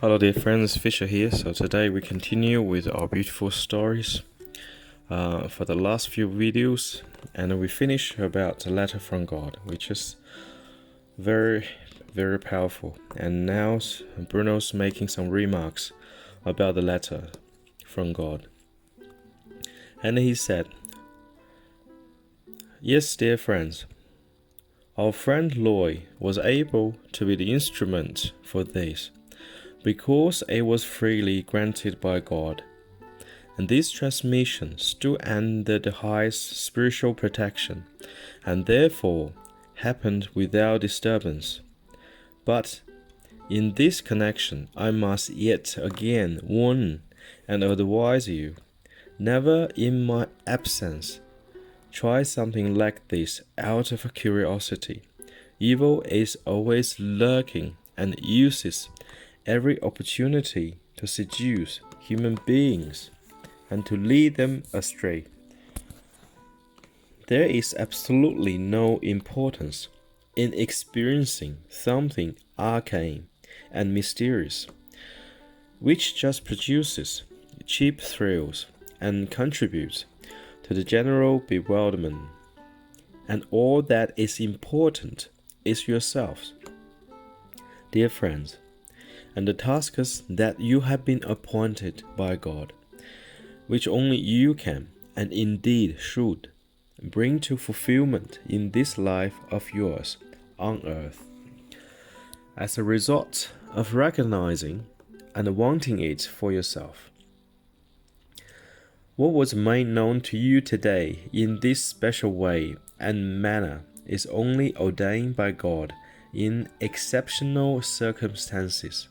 Hello dear friends, Fisher here. So today we continue with our beautiful stories for the last few videos, and we finish about a letter from God, which is very, very powerful. And now Bruno's making some remarks about the letter from God. And he said, "Yes, dear friends, our friend Loy was able to be the instrument for this, because it was freely granted by God, and this transmission stood under the highest spiritual protection, and therefore happened without disturbance. But in this connection I must yet again warn and advise you, never in my absence try something like this out of curiosity. Evil is always lurking and uses every opportunity to seduce human beings and to lead them astray. There is absolutely no importance in experiencing something arcane and mysterious, which just produces cheap thrills and contributes to the general bewilderment. And all that is important is yourselves, dear friends, and the tasks that you have been appointed by God, which only you can, and indeed should, bring to fulfillment in this life of yours on earth. As a result of recognizing and wanting it for yourself, what was made known to you today in this special way and manner is only ordained by God in exceptional circumstances.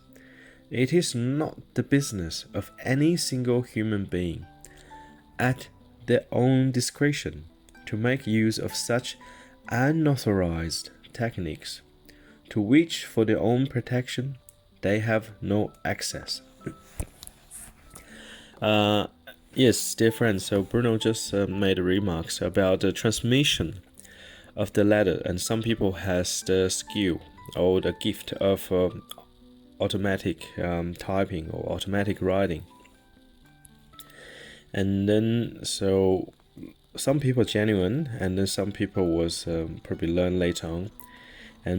It is not the business of any single human being, at their own discretion, to make use of such unauthorized techniques, to which for their own protection they have no access." Yes, dear friends, so Bruno just made remarks about the transmission of the letter, and some people has the skill or the gift of automatic typing or automatic writing. And then so some people genuine, and then some people was probably learn later on.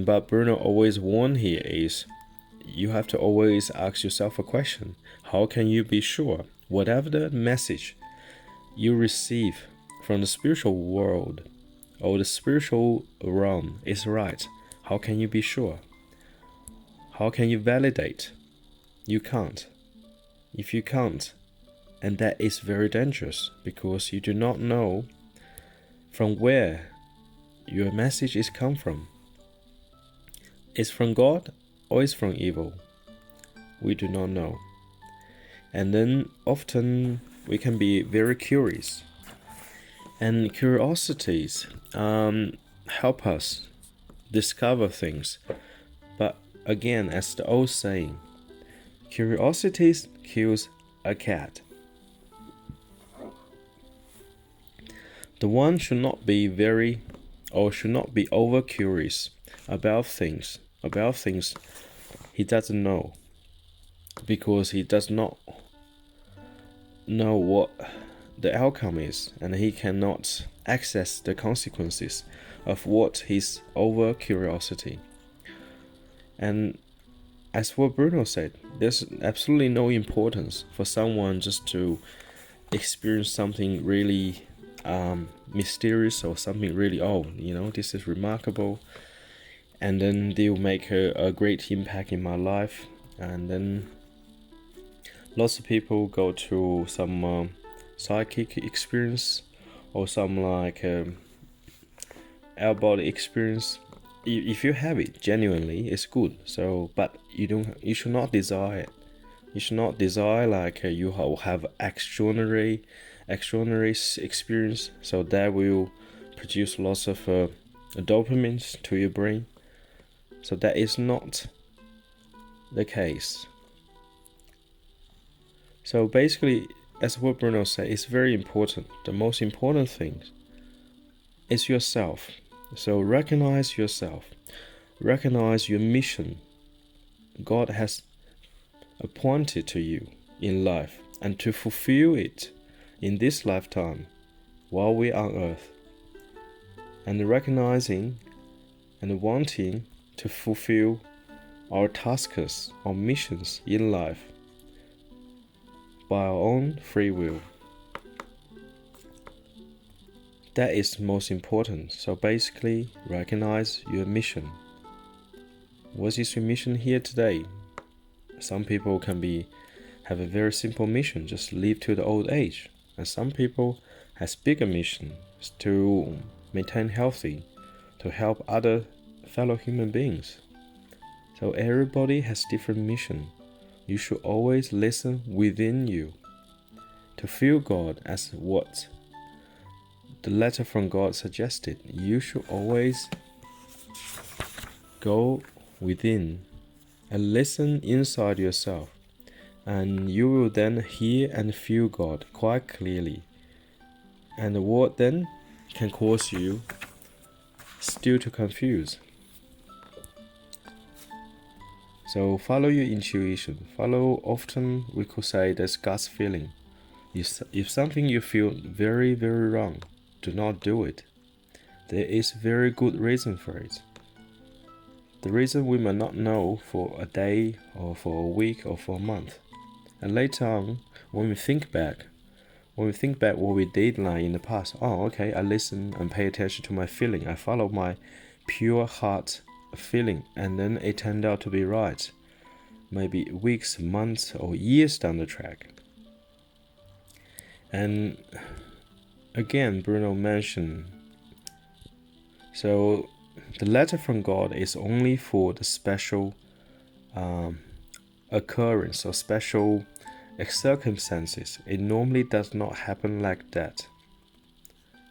But Bruno always warn here is, you have to always ask yourself a question: how can you be sure whatever the message you receive from the spiritual world or the spiritual realm is right? How can you be sure? How can you validate? You can't. If you can't, and that is very dangerous, because you do not know from where your message is come from. Is from God or is from evil? We do not know. And then often we can be very curious, and curiosities help us discover things. But again, as the old saying, curiosity kills a cat. The one should not be over curious about things he doesn't know, because he does not know what the outcome is, and he cannot access the consequences of what his over curiosity. And as what Bruno said, there's absolutely no importance for someone just to experience something really mysterious, or something really, this is remarkable, and then they'll make a great impact in my life. And then lots of people go to some psychic experience, or some like out-body experience. If you have it genuinely, it's good. So, but you should not desire it. You should not desire like you have extraordinary experience, so that will produce lots of dopamine to your brain. So that is not the case. So basically, as what Bruno said, it's very important. The most important thing is yourself. So recognize yourself. Recognize your mission. God has appointed to you in life, and to fulfill it in this lifetime while we are on earth, and recognizing and wanting to fulfill our tasks or missions in life by our own free will. That is most important. So basically, recognize your mission. What is your mission here today? Some people have a very simple mission, just live to the old age. And some people has bigger mission to maintain healthy, to help other fellow human beings. So everybody has different mission. You should always listen within you to feel God as what the letter from God suggested. You should always go within and listen inside yourself, and you will then hear and feel God quite clearly. And what then can cause you still to confuse? So follow your intuition. Follow, often we could say, that's God's feeling. If something you feel very, very wrong, do not do it. There is very good reason for it. The reason we may not know for a day or for a week or for a month. And later on, when we think back what we did like in the past, oh, okay, I listen and pay attention to my feeling. I follow my pure heart feeling, and then it turned out to be right. Maybe weeks, months, or years down the track. And again, Bruno mentioned, so the letter from God is only for the special occurrence or special circumstances. It normally does not happen like that.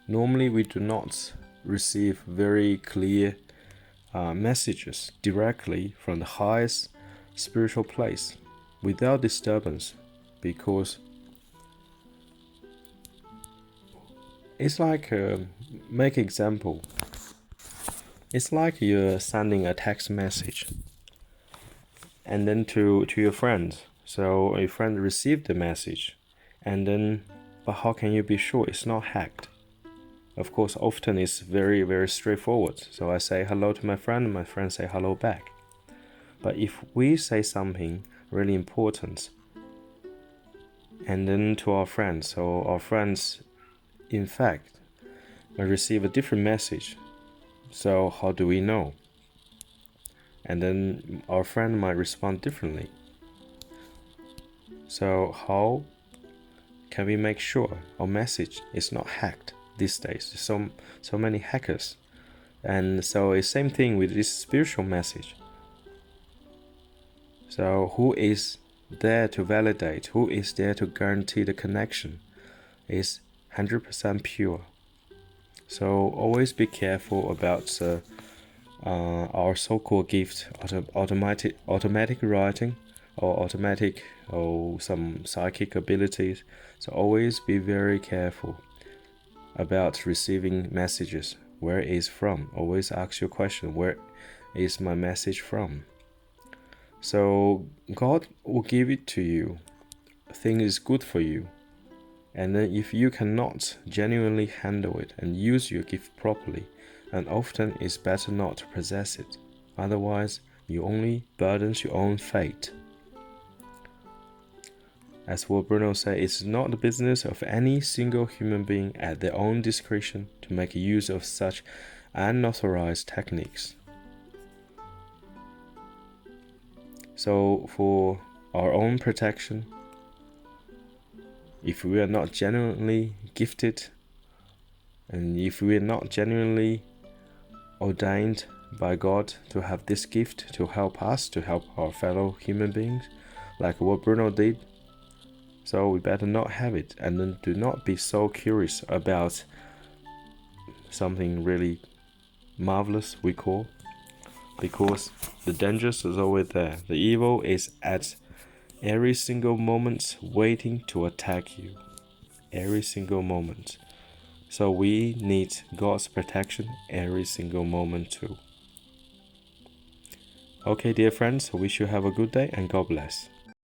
Normally we do not receive very clear messages directly from the highest spiritual place without disturbance, because it's like, make example, it's like you're sending a text message and then to your friend. So a friend received the message, and then, but how can you be sure it's not hacked? Of course, often it's very, very straightforward. So I say hello to my friend, and my friend say hello back. But if we say something really important, and then to our friends, so our friends, in fact, may receive a different message. So how do we know? And then our friend might respond differently. So how can we make sure our message is not hacked these days? So many hackers. And so it's same thing with this spiritual message. So who is there to validate? Who is there to guarantee the connection is 100% pure? So always be careful about our so-called gift, automatic writing, or automatic or some psychic abilities. So always be very careful about receiving messages. Where it is from? Always ask your question, where is my message from? So God will give it to you. Thing is good for you. And then if you cannot genuinely handle it and use your gift properly, and often it's better not to possess it. Otherwise, you only burdens your own fate. As what Bruno said, it's not the business of any single human being at their own discretion to make use of such unauthorized techniques. So for our own protection, if we are not genuinely gifted, and if we are not genuinely ordained by God to have this gift to help us, to help our fellow human beings, like what Bruno did, so we better not have it. And then do not be so curious about something really marvelous, we call, because the danger is always there. The evil is at every single moment waiting to attack you. Every single moment. So we need God's protection every single moment too. Okay, dear friends, I wish you have a good day and God bless.